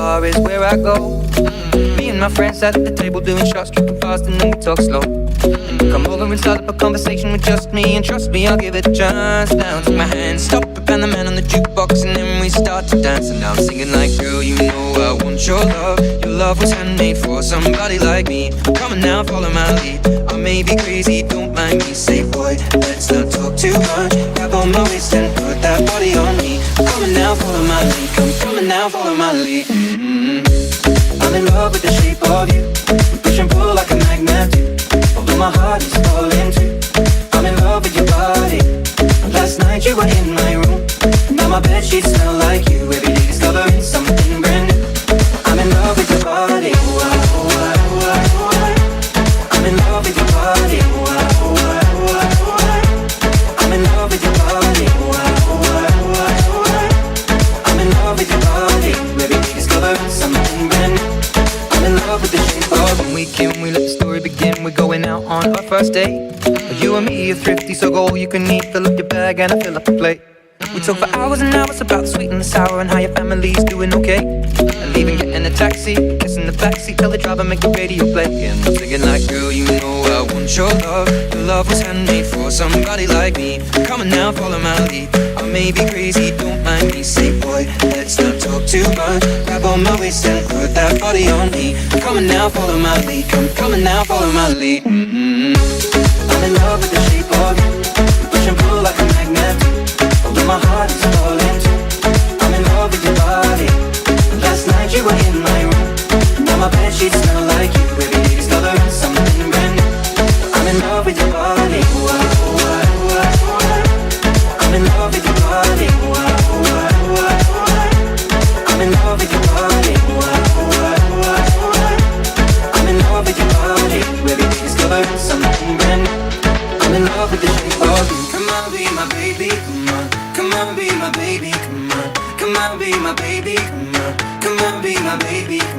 bar is where I go. Me and my friends at the table doing shots, tripping fast and then we talk slow. Come over and start up a conversation with just me, and trust me, I'll give it a chance. Now take my hand, stop it, and the man on the jukebox, and then we start to dance. And now I'm singing like, girl, you know I want your love. Your love was handmade for somebody like me. Come on now, follow my lead. I may be crazy, don't mind me. Say, boy, let's not talk too much. Grab on my waist and put that body on me. Come on now, follow my lead. Come on now, follow my lead. I'm in love with the shape of you. Push and pull like a magnet do. Although my heart is falling too. I'm in love with your body. Last night you were in my room. Now my bedsheets smell like you. Every day discovering something brand new. I'm in love with your body. I'm in love with your body. I'm in love with your body. I'm in love with your body. Every day discovering something brand new. I'm in love with the shape of when we can, we let the story begin. We're going out on our first date. You and me are thrifty, so go all you can eat. Fill up your bag and I fill up the plate. We talk for hours and hours about the sweet and the sour and how your family's doing okay. And leaving, getting a taxi, kissing the backseat, tell the driver make the radio play. And I'm singing like, girl, you know I want your love. Your love was handmade for somebody like me. Come on now, follow my lead. I may be crazy, don't mind me. Say, boy, let's not talk too much. Grab on my waist and put that body on me. Come on now, follow my lead. Come on now, follow my lead. I'm in love with the shape of you. Push and pull like a magnet. Although my heart is falling too. I'm in love with your body. Last night you were in my room. Now my bedsheets smell like you. Every day discovering something brand new. I'm in love with your body. I'm in love with your body. I'm in love with your body. I'm in love with your body. Every day discovering something brand new. I'm in love with the shape of you. Come on, be my baby, come on. Come on, be my baby, come on. Come on, be my baby, come on. Come on, be my baby, come on.